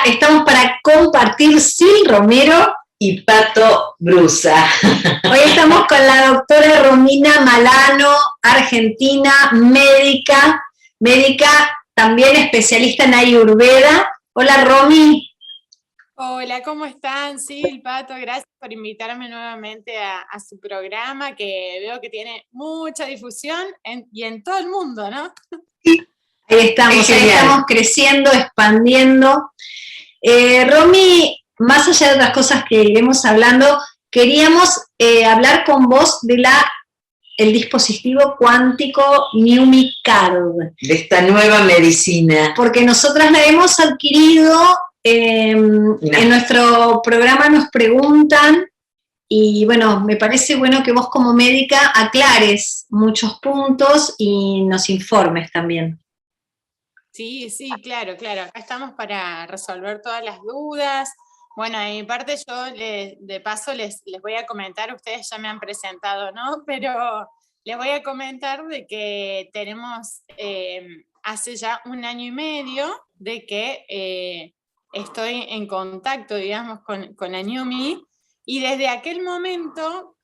estamos para compartir Sil Romero y Pato Brusa. Hoy estamos con la doctora Romina Malano, argentina, médica también especialista en Ayurveda. Hola, Romy. Hola, ¿cómo están? Sí, Pato, gracias por invitarme nuevamente a su programa, que veo que tiene mucha difusión y en todo el mundo, ¿no? Ahí estamos creciendo, expandiendo. Romy, más allá de otras cosas que iremos hablando, queríamos hablar con vos de el dispositivo cuántico NumiCard. De esta nueva medicina. Porque nosotras la hemos adquirido, en nuestro programa nos preguntan, y bueno, me parece bueno que vos como médica aclares muchos puntos y nos informes también. Sí, claro. Acá estamos para resolver todas las dudas. Bueno, de mi parte yo de paso les voy a comentar, ustedes ya me han presentado, ¿no? Pero les voy a comentar de que tenemos hace ya 1 año y medio de que estoy en contacto, digamos, con la NUMI, y desde aquel momento,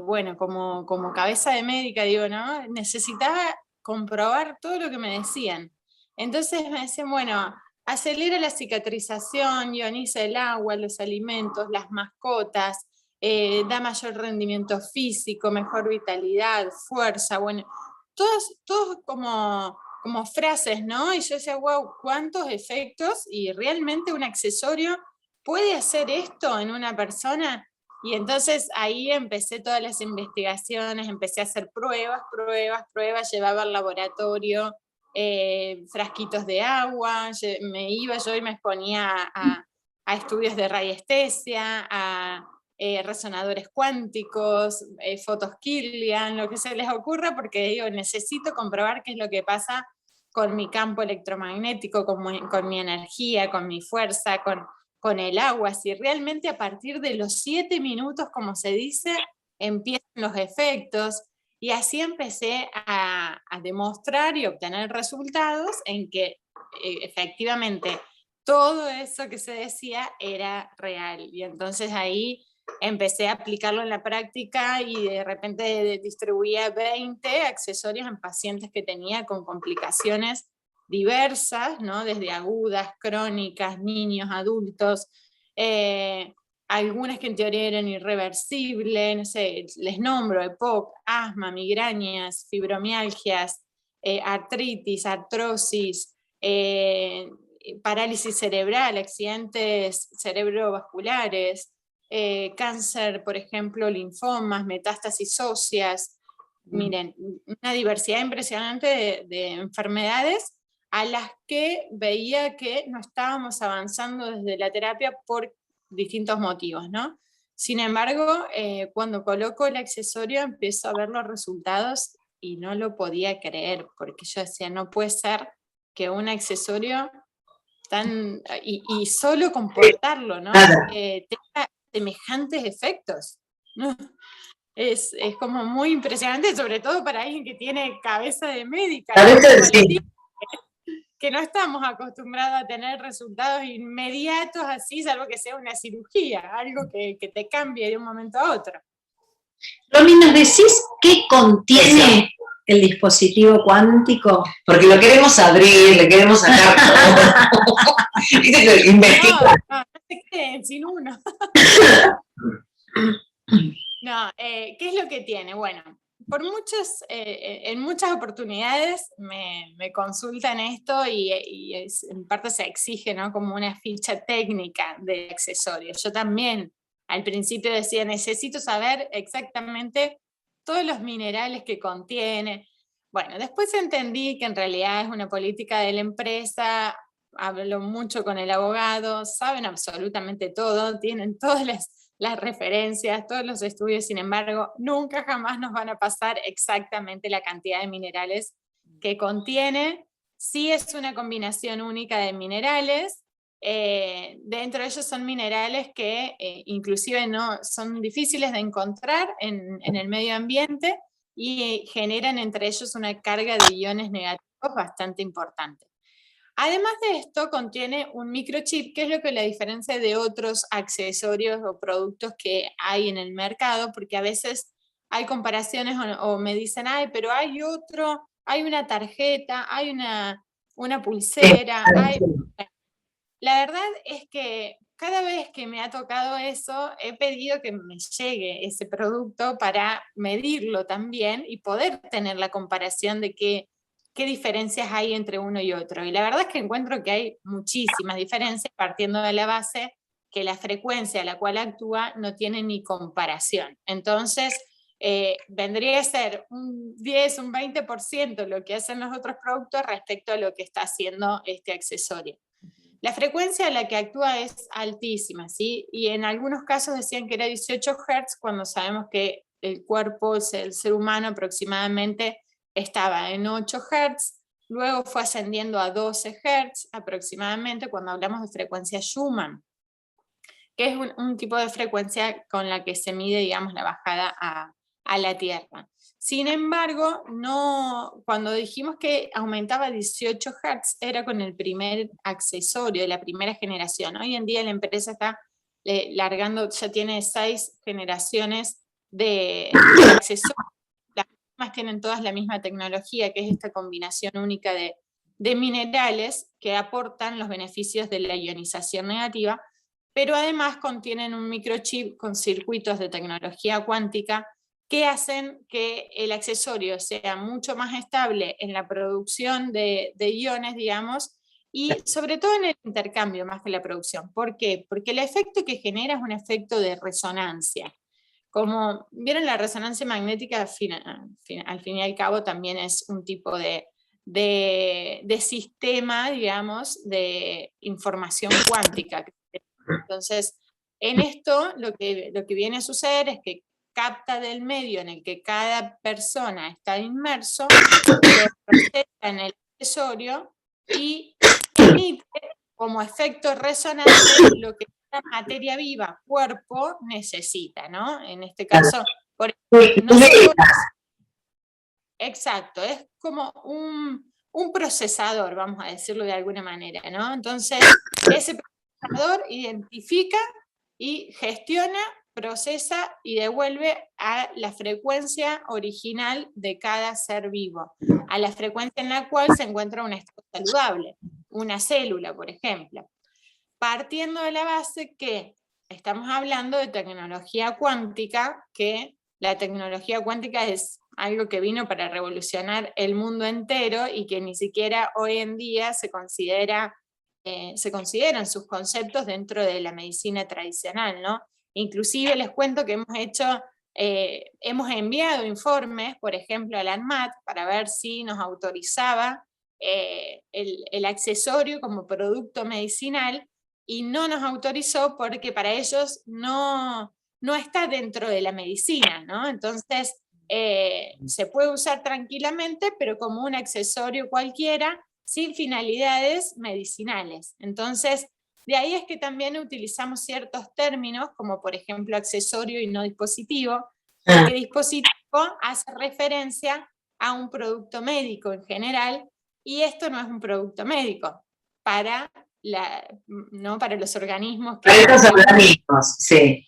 bueno, como cabeza de médica, digo, ¿no? Necesitaba comprobar todo lo que me decían. Entonces me decían, bueno, acelera la cicatrización, ioniza el agua, los alimentos, las mascotas, da mayor rendimiento físico, mejor vitalidad, fuerza, bueno, todos como frases, ¿no? Y yo decía, wow, cuántos efectos, y realmente un accesorio puede hacer esto en una persona. Y entonces ahí empecé todas las investigaciones, empecé a hacer pruebas, llevaba al laboratorio frasquitos de agua, me iba yo y me exponía a estudios de radiestesia, a resonadores cuánticos, fotos Kirlian, lo que se les ocurra, porque digo, necesito comprobar qué es lo que pasa con mi campo electromagnético, con mi energía, con mi fuerza, con el agua, si realmente a partir de los 7 minutos, como se dice, empiezan los efectos. Y así empecé a demostrar y obtener resultados en que efectivamente todo eso que se decía era real. Y entonces ahí empecé a aplicarlo en la práctica y de repente distribuía 20 accesorios en pacientes que tenía con complicaciones diversas, ¿no? Desde agudas, crónicas, niños, adultos, algunas que en teoría eran irreversibles, no sé, les nombro: EPOC, asma, migrañas, fibromialgias, artritis, artrosis, parálisis cerebral, accidentes cerebrovasculares, cáncer, por ejemplo, linfomas, metástasis óseas. Miren, una diversidad impresionante de enfermedades a las que veía que no estábamos avanzando desde la terapia por distintos motivos, ¿no? Sin embargo, cuando coloco el accesorio empiezo a ver los resultados y no lo podía creer, porque yo decía, no puede ser que un accesorio y solo comportarlo, ¿no? Tenga semejantes efectos, ¿no? Es como muy impresionante, sobre todo para alguien que tiene cabeza de médica, que no estamos acostumbrados a tener resultados inmediatos así, salvo que sea una cirugía, algo que te cambie de un momento a otro. Romy, ¿nos decís qué contiene el dispositivo cuántico? Porque lo queremos abrir, le queremos sacar todo. No se queden sin uno. No, ¿qué es lo que tiene? Bueno, en muchas oportunidades me consultan esto y en parte se exige, ¿no? Como una ficha técnica de accesorios. Yo también al principio decía, necesito saber exactamente todos los minerales que contiene. Bueno, después entendí que en realidad es una política de la empresa, hablo mucho con el abogado, saben absolutamente todo, tienen todas las referencias, todos los estudios, sin embargo, nunca jamás nos van a pasar exactamente la cantidad de minerales que contiene. Sí es una combinación única de minerales, dentro de ellos son minerales que inclusive no son difíciles de encontrar en el medio ambiente y generan entre ellos una carga de iones negativos bastante importante. Además de esto, contiene un microchip, que es lo que la diferencia de otros accesorios o productos que hay en el mercado, porque a veces hay comparaciones o me dicen, ay, pero hay otro, hay una tarjeta, hay una pulsera, hay... La verdad es que cada vez que me ha tocado eso, he pedido que me llegue ese producto para medirlo también y poder tener la comparación de qué diferencias hay entre uno y otro. Y la verdad es que encuentro que hay muchísimas diferencias, partiendo de la base que la frecuencia a la cual actúa no tiene ni comparación. Entonces, vendría a ser un 10, un 20% lo que hacen los otros productos respecto a lo que está haciendo este accesorio. La frecuencia a la que actúa es altísima, ¿sí? Y en algunos casos decían que era 18 Hz, cuando sabemos que el cuerpo, el ser humano aproximadamente estaba en 8 Hz, luego fue ascendiendo a 12 Hz aproximadamente cuando hablamos de frecuencia Schumann, que es un tipo de frecuencia con la que se mide, digamos, la bajada a la Tierra. Sin embargo, no, cuando dijimos que aumentaba 18 Hz, era con el primer accesorio de la primera generación. Hoy en día la empresa está largando, ya tiene 6 generaciones de accesorios. Las mismas tienen todas la misma tecnología, que es esta combinación única de minerales que aportan los beneficios de la ionización negativa, pero además contienen un microchip con circuitos de tecnología cuántica que hacen que el accesorio sea mucho más estable en la producción de iones, digamos, y sobre todo en el intercambio más que la producción. ¿Por qué? Porque el efecto que genera es un efecto de resonancia. Como vieron, la resonancia magnética al fin y al cabo también es un tipo de sistema, digamos, de información cuántica. Entonces, en esto lo que viene a suceder es que capta del medio en el que cada persona está inmerso, lo procesa en el accesorio y emite como efecto resonante lo que la materia viva, cuerpo, necesita, ¿no? En este caso, por ejemplo, nosotros, exacto, es como un procesador, vamos a decirlo de alguna manera, ¿no? Entonces, ese procesador identifica y gestiona, procesa y devuelve a la frecuencia original de cada ser vivo, a la frecuencia en la cual se encuentra un estado saludable, una célula, por ejemplo. Partiendo de la base que estamos hablando de tecnología cuántica, que la tecnología cuántica es algo que vino para revolucionar el mundo entero y que ni siquiera hoy en día se consideran sus conceptos dentro de la medicina tradicional, ¿no? Inclusive les cuento que hemos enviado informes, por ejemplo, a la ANMAT, para ver si nos autorizaba el accesorio como producto medicinal, y no nos autorizó porque para ellos no está dentro de la medicina, ¿no? Entonces, se puede usar tranquilamente, pero como un accesorio cualquiera, sin finalidades medicinales. Entonces, de ahí es que también utilizamos ciertos términos, como por ejemplo accesorio y no dispositivo, porque dispositivo hace referencia a un producto médico en general, y esto no es un producto médico para los organismos. Para estos organismos, sí.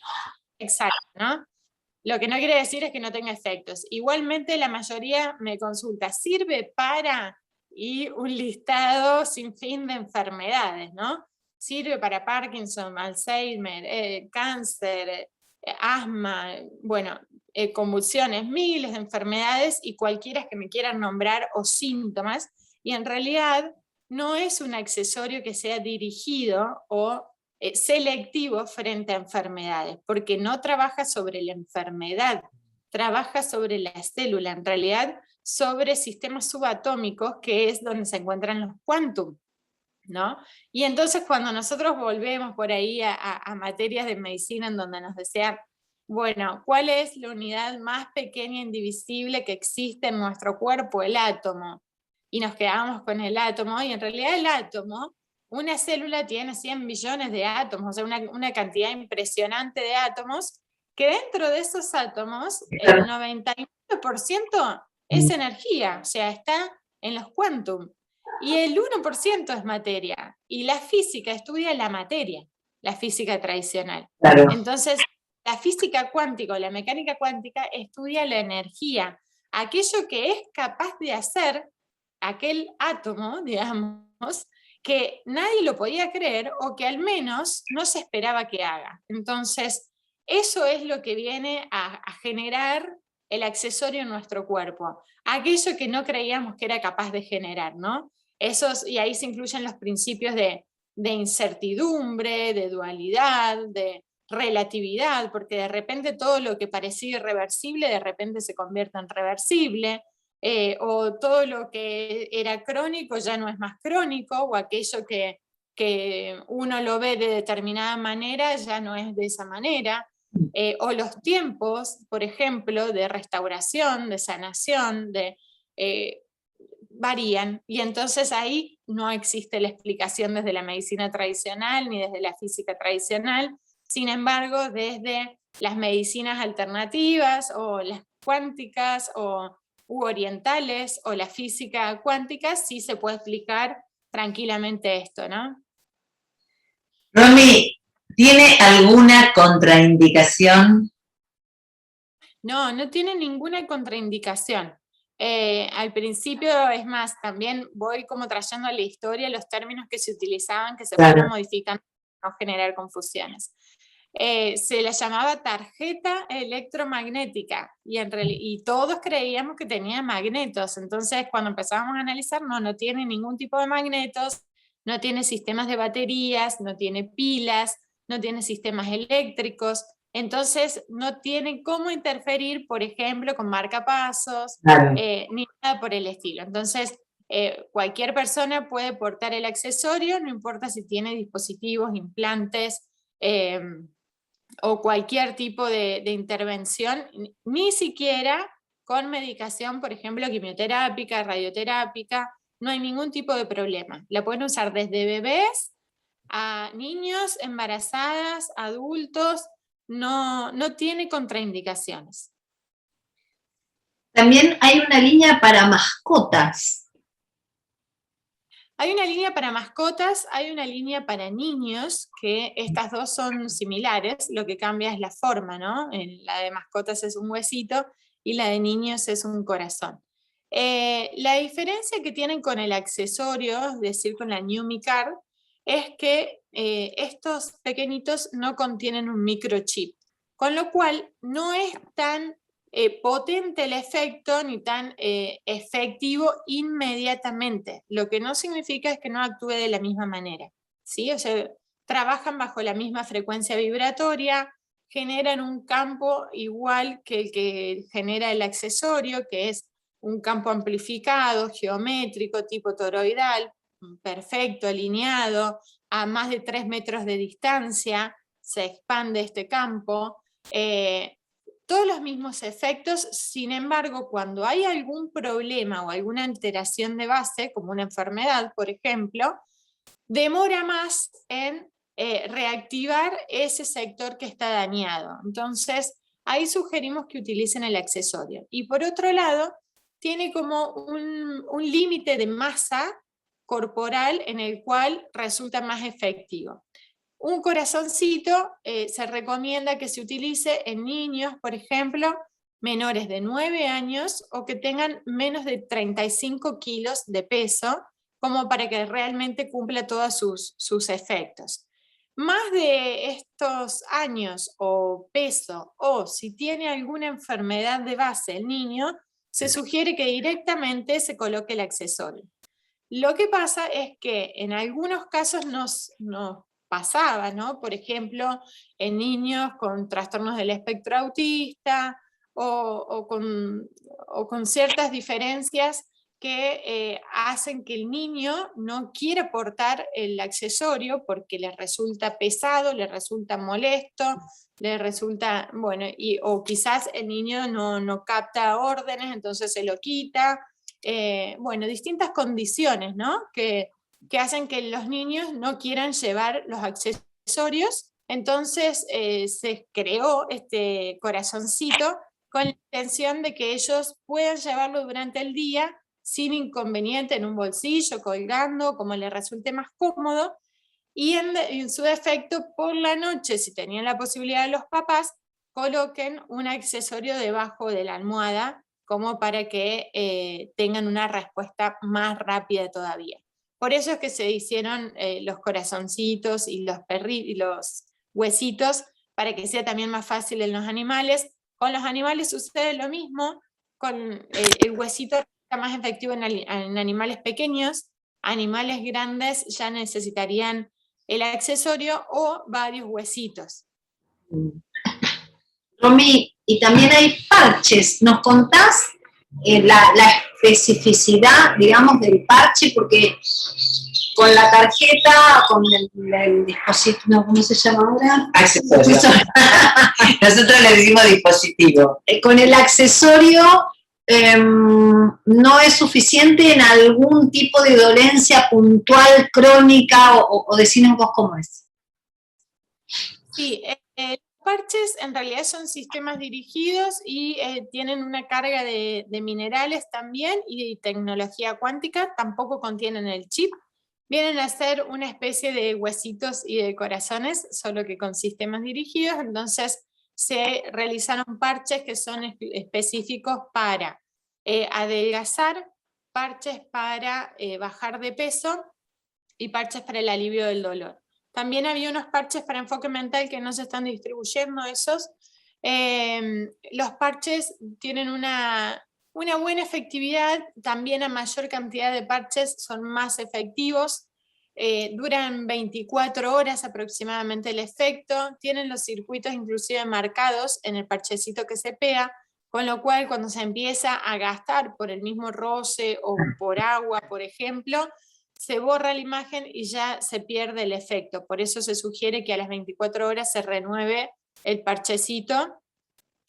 Exacto, ¿no? Lo que no quiere decir es que no tenga efectos. Igualmente la mayoría me consulta, ¿sirve para? Y un listado sin fin de enfermedades, ¿no? Sirve para Parkinson, Alzheimer, cáncer, asma, bueno, convulsiones, miles de enfermedades y cualquiera que me quieran nombrar o síntomas, y en realidad no es un accesorio que sea dirigido o selectivo frente a enfermedades, porque no trabaja sobre la enfermedad, trabaja sobre la célula, en realidad sobre sistemas subatómicos, que es donde se encuentran los quantum, ¿no? Y entonces cuando nosotros volvemos por ahí a materias de medicina en donde nos decían, bueno, ¿cuál es la unidad más pequeña e indivisible que existe en nuestro cuerpo? El átomo. Y nos quedamos con el átomo, y en realidad el átomo, una célula tiene 100 billones de átomos, o sea, una cantidad impresionante de átomos, que dentro de esos átomos, el 99% es energía, o sea, está en los quantum. y el 1% es materia. Y la física estudia la materia, la física tradicional. Claro. Entonces, la física cuántica o la mecánica cuántica estudia la energía, aquello que es capaz de hacer aquel átomo, digamos, que nadie lo podía creer o que al menos no se esperaba que haga. Entonces, eso es lo que viene a generar el accesorio en nuestro cuerpo, aquello que no creíamos que era capaz de generar, ¿no? Y ahí se incluyen los principios de incertidumbre, de dualidad, de relatividad, porque de repente todo lo que parecía irreversible de repente se convierte en reversible, o todo lo que era crónico ya no es más crónico, o aquello que uno lo ve de determinada manera ya no es de esa manera, o los tiempos, por ejemplo, de restauración, de sanación, varían, y entonces ahí no existe la explicación desde la medicina tradicional ni desde la física tradicional. Sin embargo, desde las medicinas alternativas o las cuánticas u orientales o la física cuántica sí se puede explicar tranquilamente esto, ¿no? Romy, ¿tiene alguna contraindicación? No, no tiene ninguna contraindicación. Al principio, es más, también voy como trayendo a la historia los términos que se utilizaban, que se fueron modificando para no generar confusiones. Se la llamaba tarjeta electromagnética y todos creíamos que tenía magnetos. Entonces, cuando empezábamos a analizar, no tiene ningún tipo de magnetos, no tiene sistemas de baterías, no tiene pilas, no tiene sistemas eléctricos. Entonces, no tiene cómo interferir, por ejemplo, con marcapasos, Claro. Ni nada por el estilo. Entonces, cualquier persona puede portar el accesorio, no importa si tiene dispositivos, implantes, o cualquier tipo de intervención, ni siquiera con medicación, por ejemplo, quimioterápica, radioterápica, no hay ningún tipo de problema. La pueden usar desde bebés a niños, embarazadas, adultos, no tiene contraindicaciones. También hay una línea para mascotas. Hay una línea para mascotas, hay una línea para niños, que estas dos son similares, lo que cambia es la forma, ¿no? La de mascotas es un huesito y la de niños es un corazón. La diferencia que tienen con el accesorio, es decir, con la NumiCard, es que estos pequeñitos no contienen un microchip, con lo cual no es tan potente el efecto ni tan efectivo inmediatamente, lo que no significa es que no actúe de la misma manera, ¿sí? O sea, trabajan bajo la misma frecuencia vibratoria, generan un campo igual que el que genera el accesorio, que es un campo amplificado, geométrico, tipo toroidal, perfecto, alineado, a más de 3 metros de distancia, se expande este campo. Todos los mismos efectos, sin embargo, cuando hay algún problema o alguna alteración de base, como una enfermedad, por ejemplo, demora más en reactivar ese sector que está dañado. Entonces, ahí sugerimos que utilicen el accesorio. Y por otro lado, tiene como un límite de masa corporal en el cual resulta más efectivo. Un corazoncito se recomienda que se utilice en niños, por ejemplo, menores de 9 años o que tengan menos de 35 kilos de peso, como para que realmente cumpla todos sus efectos. Más de estos años o peso, o si tiene alguna enfermedad de base el niño, se sugiere que directamente se coloque el accesorio. Lo que pasa es que en algunos casos nos pasaba, ¿no? Por ejemplo, en niños con trastornos del espectro autista o con ciertas diferencias que hacen que el niño no quiera portar el accesorio porque le resulta pesado, le resulta molesto, le resulta, bueno, o quizás el niño no capta órdenes, entonces se lo quita. Bueno, distintas condiciones, ¿no? Que hacen que los niños no quieran llevar los accesorios. Entonces se creó este corazoncito con la intención de que ellos puedan llevarlo durante el día sin inconveniente en un bolsillo, colgando, como le resulte más cómodo, y en su defecto, por la noche, si tenían la posibilidad los papás, coloquen un accesorio debajo de la almohada, como para que tengan una respuesta más rápida todavía. Por eso es que se hicieron los corazoncitos y los huesitos, para que sea también más fácil en los animales. Con los animales sucede lo mismo, con el huesito está más efectivo en animales pequeños. Animales grandes ya necesitarían el accesorio o varios huesitos. Romy, y también hay parches. ¿Nos contás la especificidad, digamos, del parche? Porque con la tarjeta, con el dispositivo, no, ¿cómo se llama ahora? Accesorio. Nosotros le decimos dispositivo. Con el accesorio no es suficiente en algún tipo de dolencia puntual, crónica, o decinos vos cómo es. Sí, los parches en realidad son sistemas dirigidos y tienen una carga de minerales también y de tecnología cuántica, tampoco contienen el chip. Vienen a ser una especie de huesitos y de corazones, solo que con sistemas dirigidos. Entonces se realizaron parches que son específicos para adelgazar, parches para bajar de peso y parches para el alivio del dolor. También había unos parches para enfoque mental que no se están distribuyendo esos. Los parches tienen una buena efectividad, también a mayor cantidad de parches son más efectivos, duran 24 horas aproximadamente el efecto, tienen los circuitos inclusive marcados en el parchecito que se pega, con lo cual cuando se empieza a gastar por el mismo roce o por agua, por ejemplo, se borra la imagen y ya se pierde el efecto. Por eso se sugiere que a las 24 horas se renueve el parchecito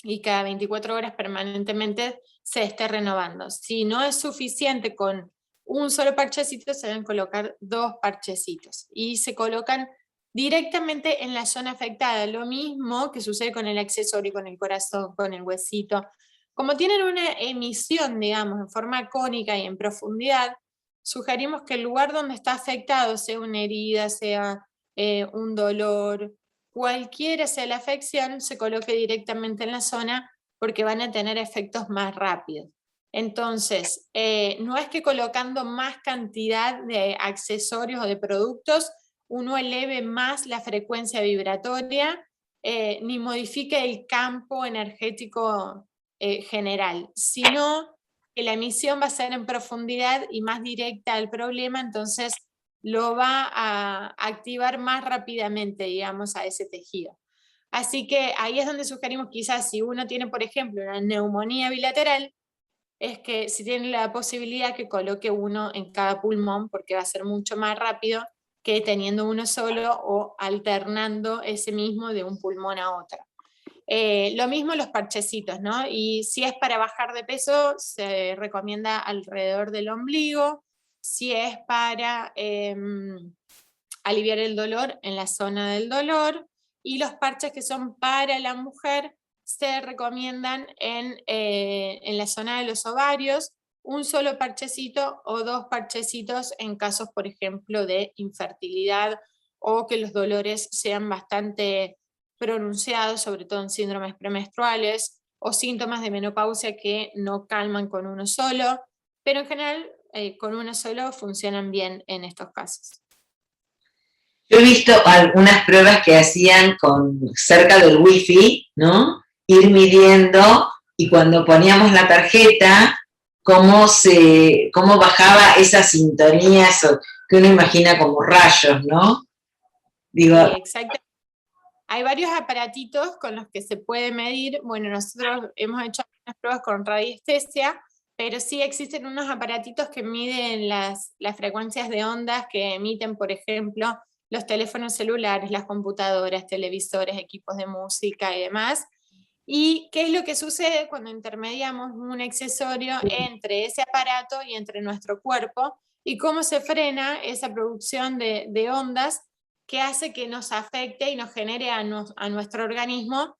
y cada 24 horas permanentemente se esté renovando. Si no es suficiente con un solo parchecito, se deben colocar 2 parchecitos y se colocan directamente en la zona afectada. Lo mismo que sucede con el accesorio, con el corazón, con el huesito. Como tienen una emisión, digamos, en forma cónica y en profundidad, sugerimos que el lugar donde está afectado, sea una herida, sea un dolor, cualquiera sea la afección, se coloque directamente en la zona porque van a tener efectos más rápidos. Entonces, no es que colocando más cantidad de accesorios o de productos uno eleve más la frecuencia vibratoria, ni modifique el campo energético general, sino que la emisión va a ser en profundidad y más directa al problema, entonces lo va a activar más rápidamente, digamos, a ese tejido. Así que ahí es donde sugerimos quizás si uno tiene, por ejemplo, una neumonía bilateral, es que si tiene la posibilidad que coloque uno en cada pulmón, porque va a ser mucho más rápido que teniendo uno solo o alternando ese mismo de un pulmón a otro. Lo mismo los parchecitos, ¿no? Y si es para bajar de peso, se recomienda alrededor del ombligo. Si es para aliviar el dolor, en la zona del dolor. Y los parches que son para la mujer se recomiendan en la zona de los ovarios, un solo parchecito o 2 parchecitos en casos, por ejemplo, de infertilidad o que los dolores sean bastante pronunciados, sobre todo en síndromes premenstruales o síntomas de menopausia que no calman con uno solo, pero en general con uno solo funcionan bien en estos casos. Yo he visto algunas pruebas que hacían cerca del wifi, ¿no? Ir midiendo y cuando poníamos la tarjeta, cómo bajaba esas sintonías que uno imagina como rayos, ¿no? Digo, sí, exactamente. Hay varios aparatitos con los que se puede medir. Bueno, nosotros hemos hecho algunas pruebas con radiestesia, pero sí existen unos aparatitos que miden las frecuencias de ondas que emiten, por ejemplo, los teléfonos celulares, las computadoras, televisores, equipos de música y demás. ¿Y qué es lo que sucede cuando intermediamos un accesorio entre ese aparato y entre nuestro cuerpo? Y cómo se frena esa producción de ondas que hace que nos afecte y nos genere a nuestro organismo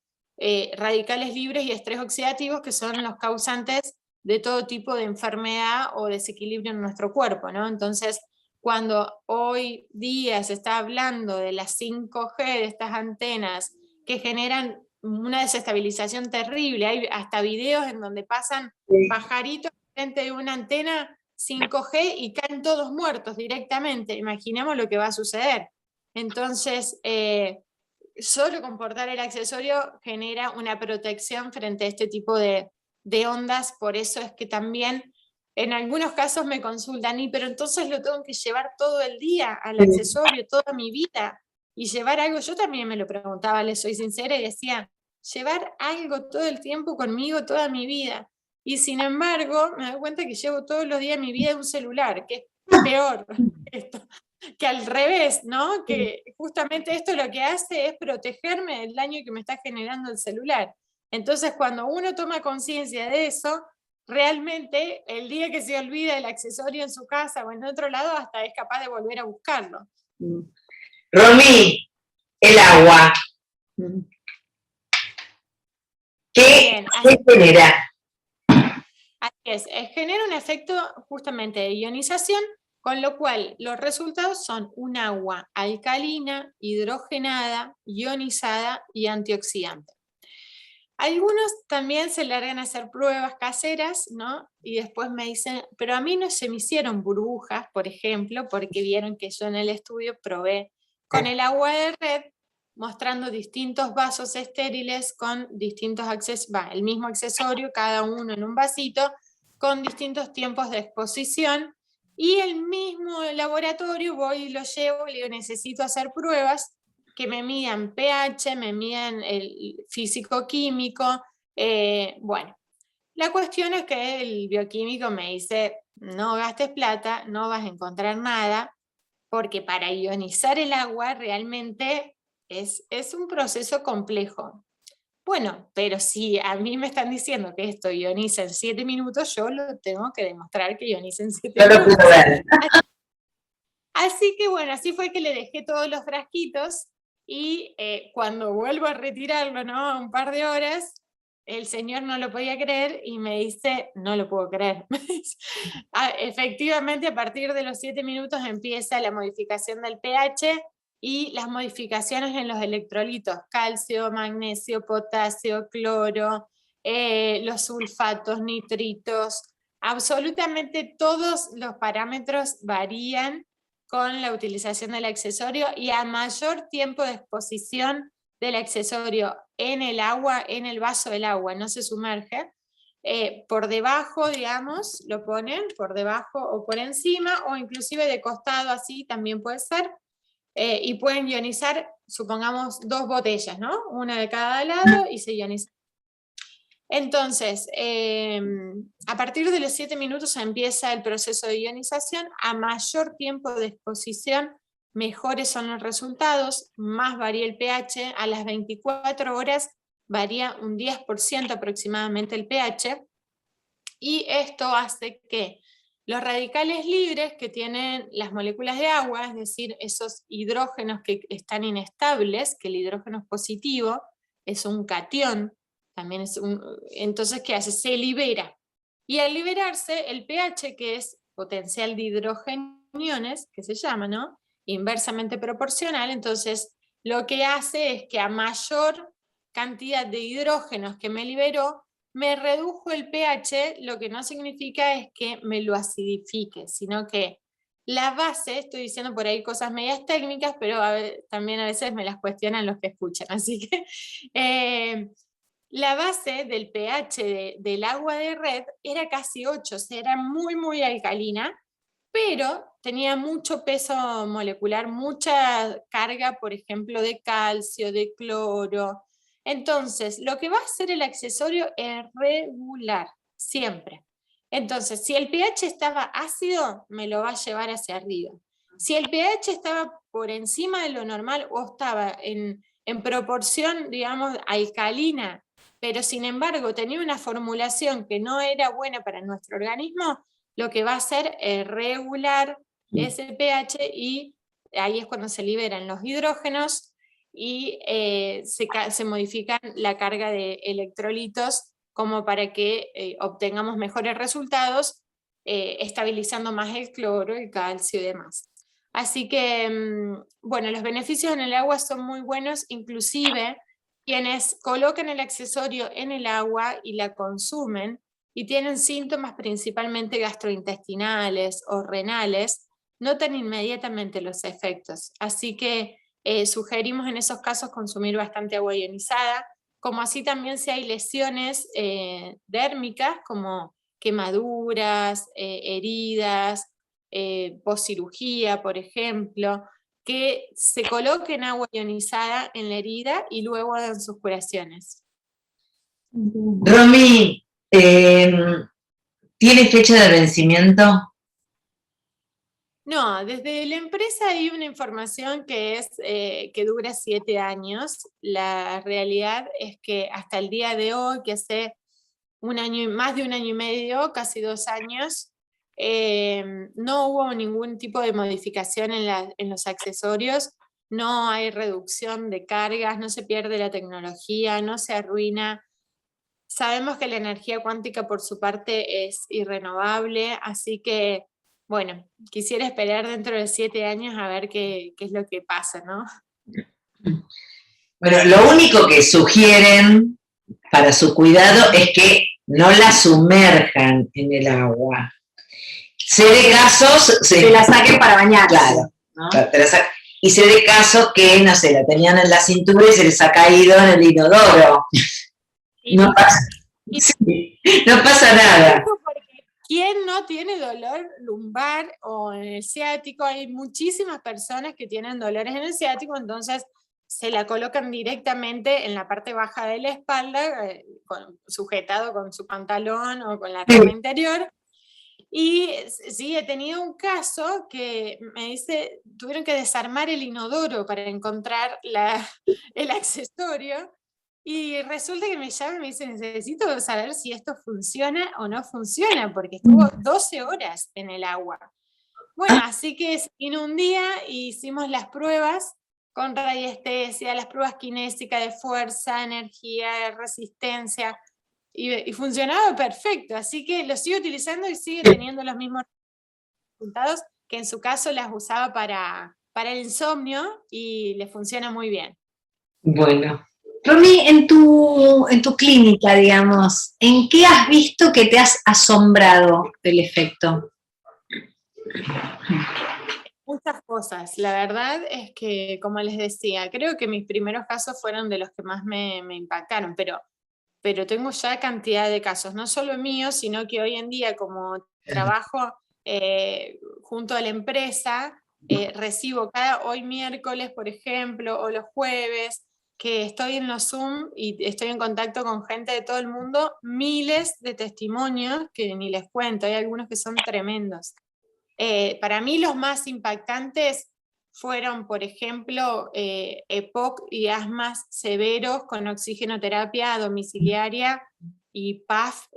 radicales libres y estrés oxidativo, que son los causantes de todo tipo de enfermedad o desequilibrio en nuestro cuerpo, ¿no? Entonces, cuando hoy día se está hablando de las 5G, de estas antenas que generan una desestabilización terrible, hay hasta videos en donde pasan pajaritos frente de una antena 5G y caen todos muertos directamente. Imaginemos lo que va a suceder. Entonces, solo con portar el accesorio genera una protección frente a este tipo de ondas, por eso es que también en algunos casos me consultan, pero entonces lo tengo que llevar todo el día al accesorio, toda mi vida, y llevar algo, yo también me lo preguntaba, les soy sincera, y decía, llevar algo todo el tiempo conmigo, toda mi vida, y sin embargo me doy cuenta que llevo todos los días de mi vida un celular, que es peor esto, que al revés, ¿no? Que justamente esto lo que hace es protegerme del daño que me está generando el celular. Entonces, cuando uno toma conciencia de eso, realmente el día que se olvida el accesorio en su casa o en otro lado, hasta es capaz de volver a buscarlo. Romy, el agua. ¿Qué genera? Así es, genera un efecto justamente de ionización, con lo cual los resultados son un agua alcalina, hidrogenada, ionizada y antioxidante. Algunos también se largan a hacer pruebas caseras, ¿no? Y después me dicen, pero a mí no se me hicieron burbujas, por ejemplo, porque vieron que yo en el estudio probé con el agua de red, mostrando distintos vasos estériles con distintos el mismo accesorio, cada uno en un vasito, con distintos tiempos de exposición, y el mismo laboratorio voy y lo llevo, le digo, necesito hacer pruebas, que me midan pH, me midan el físico-químico, bueno. La cuestión es que el bioquímico me dice, no gastes plata, no vas a encontrar nada, porque para ionizar el agua realmente es un proceso complejo. Bueno, pero si a mí me están diciendo que esto ioniza en 7 minutos, yo lo tengo que demostrar que ioniza en 7 minutos. Así que bueno, así fue que le dejé todos los frasquitos. Y cuando vuelvo a retirarlo, ¿no? Un par de horas, el señor no lo podía creer y me dice, no lo puedo creer. Efectivamente, a partir de los 7 minutos empieza la modificación del pH y las modificaciones en los electrolitos, calcio, magnesio, potasio, cloro, los sulfatos, nitritos, absolutamente todos los parámetros varían con la utilización del accesorio, y a mayor tiempo de exposición del accesorio en el agua, en el vaso del agua, no se sumerge, por debajo, digamos, lo ponen por debajo o por encima, o inclusive de costado, así también puede ser, y pueden ionizar, supongamos, 2 botellas, ¿no? Una de cada lado y se ioniza. Entonces, a partir de los 7 minutos empieza el proceso de ionización. A mayor tiempo de exposición, mejores son los resultados, más varía el pH. A las 24 horas varía un 10% aproximadamente el pH, y esto hace que los radicales libres que tienen las moléculas de agua, es decir, esos hidrógenos que están inestables, que el hidrógeno es positivo, es un catión, también es entonces, ¿qué hace? Se libera. Y al liberarse, el pH, que es potencial de hidrogeniones, que se llama, ¿no? Inversamente proporcional, entonces lo que hace es que a mayor cantidad de hidrógenos que me liberó, me redujo el pH, lo que no significa es que me lo acidifique, sino que la base, estoy diciendo por ahí cosas medias técnicas, pero también a veces me las cuestionan los que escuchan, así que la base del pH del agua de red era casi 8, o sea, era muy, muy alcalina, pero tenía mucho peso molecular, mucha carga, por ejemplo, de calcio, de cloro. Entonces, lo que va a hacer el accesorio es regular, siempre. Entonces, si el pH estaba ácido, me lo va a llevar hacia arriba. Si el pH estaba por encima de lo normal o estaba en proporción, digamos, alcalina, pero sin embargo tenía una formulación que no era buena para nuestro organismo, lo que va a hacer es regular ese pH, y ahí es cuando se liberan los hidrógenos y se modifican la carga de electrolitos como para que obtengamos mejores resultados, estabilizando más el cloro, el calcio y demás. Así que, bueno, los beneficios en el agua son muy buenos, inclusive quienes colocan el accesorio en el agua y la consumen y tienen síntomas principalmente gastrointestinales o renales, notan inmediatamente los efectos. Así que sugerimos en esos casos consumir bastante agua ionizada, como así también si hay lesiones dérmicas como quemaduras, heridas, postcirugía, por ejemplo, que se coloquen agua ionizada en la herida y luego hagan sus curaciones. Romy, ¿tiene fecha de vencimiento? No, desde la empresa hay una información que dura 7 años. La realidad es que hasta el día de hoy, que hace más de un año y medio, casi 2 años, no hubo ningún tipo de modificación en los accesorios, no hay reducción de cargas, no se pierde la tecnología, no se arruina. Sabemos que la energía cuántica por su parte es irrenovable, así que, bueno, quisiera esperar dentro de 7 años a ver qué es lo que pasa, ¿no? Bueno, lo único que sugieren para su cuidado es que no la sumerjan en el agua. Se de casos... Se la saquen para bañarse. Claro, ¿no? Y se de casos que, no sé, la tenían en la cintura y se les ha caído en el inodoro. No pasa nada. ¿Quién no tiene dolor lumbar o en el ciático? Hay muchísimas personas que tienen dolores en el ciático, entonces se la colocan directamente en la parte baja de la espalda, sujetado con su pantalón o con la ropa interior. Y sí, he tenido un caso que me dice, tuvieron que desarmar el inodoro para encontrar el accesorio. Y resulta que me llama y me dice, necesito saber si esto funciona o no funciona, porque estuvo 12 horas en el agua. Bueno, así que vino un día y hicimos las pruebas con radiestesia, las pruebas kinésicas de fuerza, energía, resistencia, y funcionaba perfecto. Así que lo sigo utilizando y sigue teniendo los mismos resultados, que en su caso las usaba para el insomnio y le funciona muy bien. Bueno. Romy, en tu clínica, digamos, ¿en qué has visto que te has asombrado del efecto? Muchas cosas. La verdad es que, como les decía, creo que mis primeros casos fueron de los que más me impactaron, pero tengo ya cantidad de casos, no solo míos, sino que hoy en día, como trabajo junto a la empresa, recibo hoy miércoles, por ejemplo, o los jueves, que estoy en los Zoom y estoy en contacto con gente de todo el mundo, miles de testimonios que ni les cuento, hay algunos que son tremendos. Para mí los más impactantes fueron, por ejemplo, EPOC y asmas severos con oxigenoterapia domiciliaria y PAF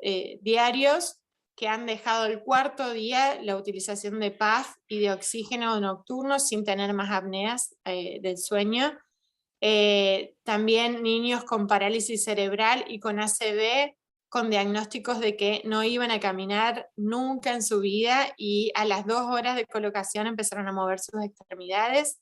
diarios, que han dejado el 4.º día la utilización de PAF y de oxígeno nocturno sin tener más apneas del sueño. También niños con parálisis cerebral y con ACV, con diagnósticos de que no iban a caminar nunca en su vida y a las 2 horas de colocación empezaron a mover sus extremidades.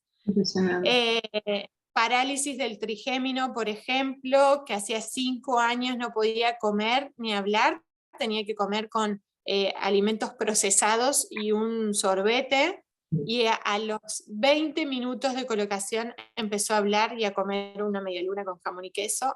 Parálisis del trigémino, por ejemplo, que hacía 5 años no podía comer ni hablar, tenía que comer con alimentos procesados y un sorbete, y a los 20 minutos de colocación empezó a hablar y a comer una medialuna con jamón y queso.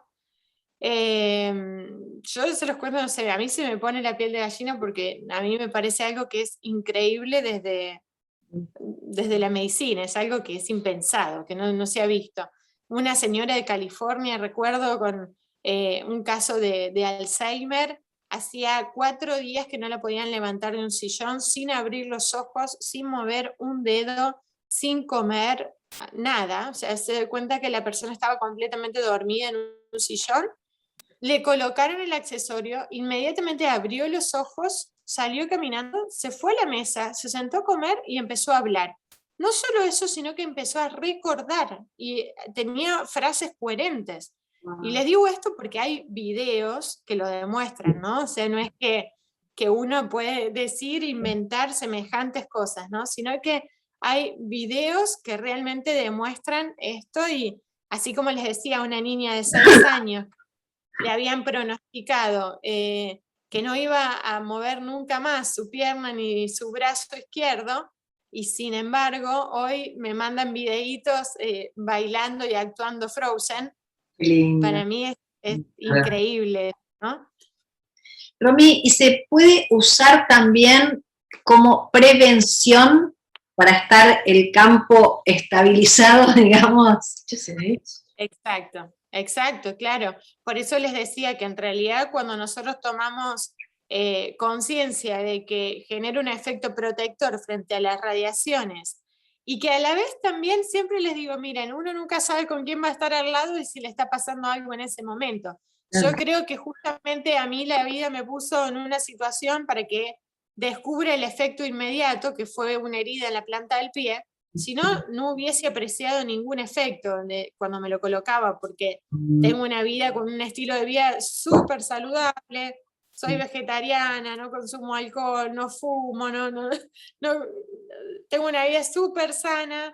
Yo se los cuento, no sé, a mí se me pone la piel de gallina porque a mí me parece algo que es increíble desde la medicina, es algo que es impensado, que no se ha visto. Una señora de California, recuerdo, con un caso de Alzheimer, hacía 4 días que no la podían levantar de un sillón sin abrir los ojos, sin mover un dedo, sin comer nada. O sea, se da cuenta que la persona estaba completamente dormida en un sillón. Le colocaron el accesorio, inmediatamente abrió los ojos, salió caminando, se fue a la mesa, se sentó a comer y empezó a hablar. No solo eso, sino que empezó a recordar y tenía frases coherentes. Y les digo esto porque hay videos que lo demuestran, ¿no? O sea, no es que uno puede decir, inventar semejantes cosas, ¿no? Sino que hay videos que realmente demuestran esto y así como les decía a una niña de 6 años, le habían pronosticado que no iba a mover nunca más su pierna ni su brazo izquierdo, y sin embargo hoy me mandan videitos bailando y actuando Frozen. Para mí es increíble, ¿no? Romy, ¿y se puede usar también como prevención para estar el campo estabilizado, digamos? Exacto, claro. Por eso les decía que en realidad cuando nosotros tomamos conciencia de que genera un efecto protector frente a las radiaciones, y que a la vez también siempre les digo, miren, uno nunca sabe con quién va a estar al lado y si le está pasando algo en ese momento. Yo creo que justamente a mí la vida me puso en una situación para que descubra el efecto inmediato, que fue una herida en la planta del pie. Si no, no hubiese apreciado ningún efecto cuando me lo colocaba, porque tengo una vida con un estilo de vida súper saludable, soy vegetariana, no consumo alcohol, no fumo, no, tengo una vida súper sana,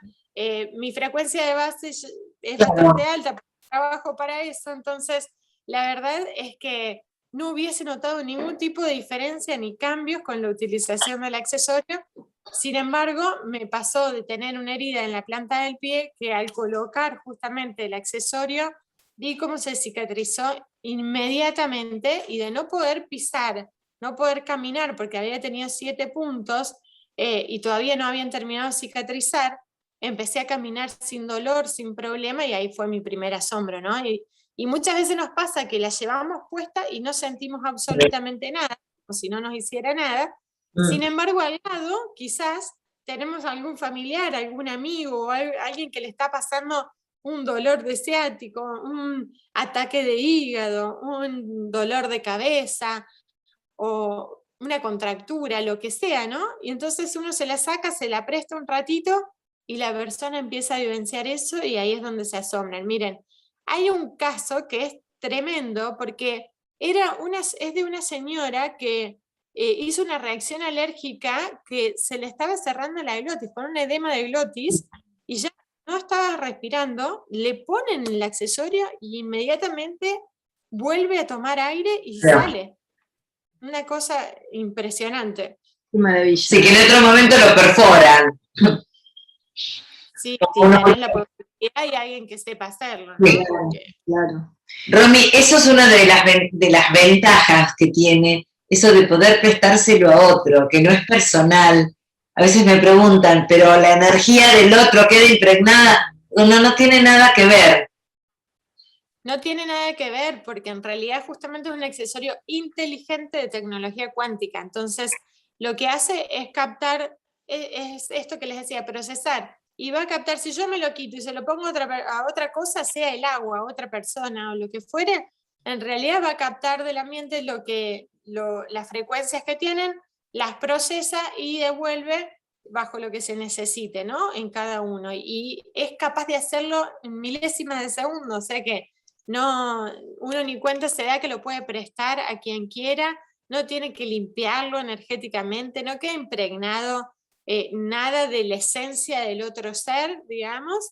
mi frecuencia de base es bastante alta, trabajo para eso, entonces la verdad es que no hubiese notado ningún tipo de diferencia ni cambios con la utilización del accesorio. Sin embargo, me pasó de tener una herida en la planta del pie que al colocar justamente el accesorio vi cómo se cicatrizó inmediatamente, y de no poder pisar, no poder caminar porque había tenido 7 puntos y todavía no habían terminado de cicatrizar, empecé a caminar sin dolor, sin problema, y ahí fue mi primer asombro, ¿no? Y muchas veces nos pasa que la llevamos puesta y no sentimos absolutamente nada, como si no nos hiciera nada. Sin embargo, al lado, quizás tenemos algún familiar, algún amigo, o alguien que le está pasando un dolor de ciático, un ataque de hígado, un dolor de cabeza, o una contractura, lo que sea, ¿no? Y entonces uno se la saca, se la presta un ratito, y la persona empieza a vivenciar eso, y ahí es donde se asombran. Miren, hay un caso que es tremendo, porque es de una señora que hizo una reacción alérgica que se le estaba cerrando la glotis, con un edema de glotis, y ya no estaba respirando, le ponen el accesorio y inmediatamente vuelve a tomar aire y sale. Una cosa impresionante. Qué maravilla. Sí, que en otro momento lo perforan. Sí, tenés la posibilidad y alguien que sepa hacerlo, ¿no? Sí, claro. Romy, eso es una de las ventajas que tiene, eso de poder prestárselo a otro, que no es personal. A veces me preguntan, pero la energía del otro queda impregnada. No tiene nada que ver. No tiene nada que ver, porque en realidad justamente es un accesorio inteligente de tecnología cuántica. Entonces, lo que hace es captar, es esto que les decía, procesar. Y va a captar, si yo me lo quito y se lo pongo a otra cosa, sea el agua, a otra persona o lo que fuere, en realidad va a captar del ambiente las frecuencias que tienen, las procesa y devuelve bajo lo que se necesite, ¿no? En cada uno. Y es capaz de hacerlo en milésimas de segundo, o sea que no, uno ni cuenta se da que lo puede prestar a quien quiera, no tiene que limpiarlo energéticamente, no queda impregnado nada de la esencia del otro ser, digamos.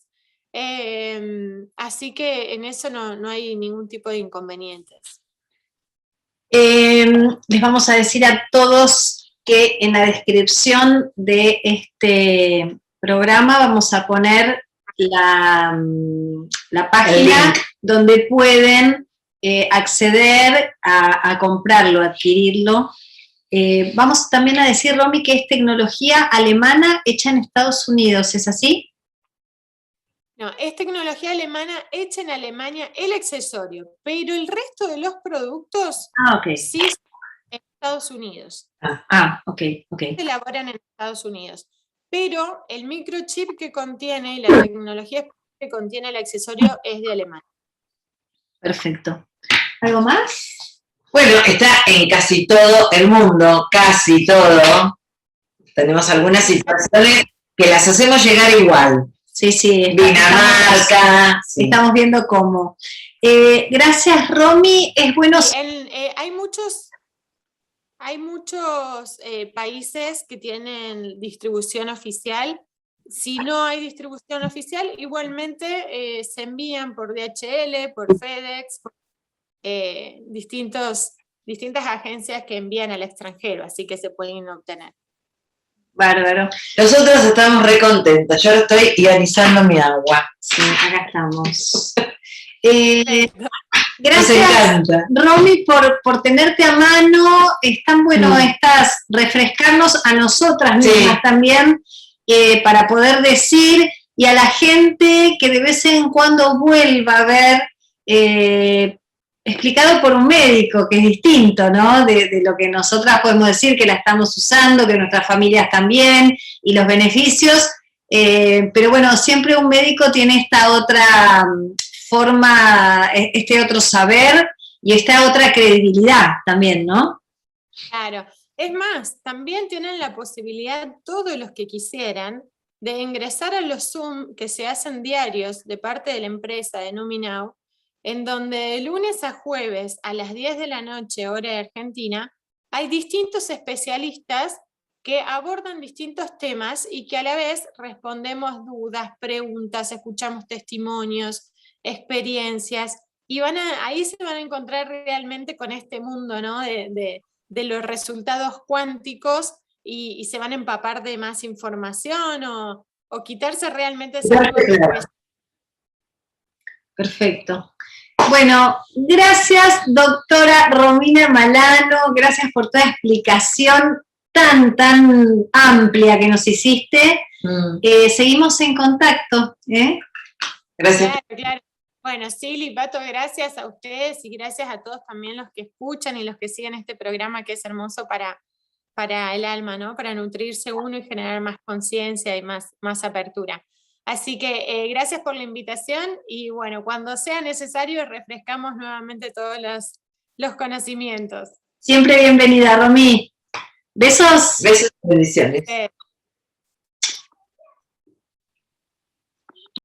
Así que en eso no hay ningún tipo de inconvenientes. Les vamos a decir a todos que en la descripción de este programa vamos a poner la página donde pueden acceder a comprarlo, adquirirlo. Vamos también a decir, Romy, que es tecnología alemana hecha en Estados Unidos, ¿es así? No, es tecnología alemana hecha en Alemania el accesorio, pero el resto de los productos sí son en Estados Unidos. Ok. Se elaboran en Estados Unidos. Pero el microchip que contiene y la tecnología que contiene el accesorio es de Alemania. Perfecto. ¿Algo más? Bueno, está en casi todo el mundo, casi todo. Tenemos algunas situaciones que las hacemos llegar igual. Sí. Dinamarca. Estamos viendo cómo. Gracias, Romy. Es bueno... Hay muchos países que tienen distribución oficial. Si no hay distribución oficial, igualmente se envían por DHL, por FedEx, por, distintas agencias que envían al extranjero, así que se pueden obtener. Bárbaro. Nosotros estamos re contentos. Yo estoy ionizando mi agua. Sí, acá estamos. Gracias, Romy, por tenerte a mano. Es tan bueno refrescarnos a nosotras mismas también, para poder decir, y a la gente que de vez en cuando vuelva a ver, explicado por un médico, que es distinto, ¿no? De lo que nosotras podemos decir, que la estamos usando, que nuestras familias también, y los beneficios. Pero bueno, siempre un médico tiene esta otra forma, este otro saber y esta otra credibilidad también, ¿no? Claro. Es más, también tienen la posibilidad, todos los que quisieran, de ingresar a los Zoom que se hacen diarios de parte de la empresa de Numinau, en donde de lunes a jueves a las 10 de la noche, hora de Argentina, hay distintos especialistas que abordan distintos temas y que a la vez respondemos dudas, preguntas, escuchamos testimonios, experiencias, y ahí se van a encontrar realmente con este mundo, ¿no? de los resultados cuánticos y se van a empapar de más información o quitarse realmente ese juego. Perfecto. Bueno, gracias, doctora Romina Malano, gracias por toda explicación tan amplia que nos hiciste. Seguimos en contacto. Gracias. Claro. Bueno, Silvi, Pato, gracias a ustedes y gracias a todos también los que escuchan y los que siguen este programa que es hermoso para el alma, ¿no? Para nutrirse uno y generar más conciencia y más apertura. Así que gracias por la invitación y bueno, cuando sea necesario refrescamos nuevamente todos los conocimientos. Siempre bienvenida, Romy. Besos. Besos y bendiciones.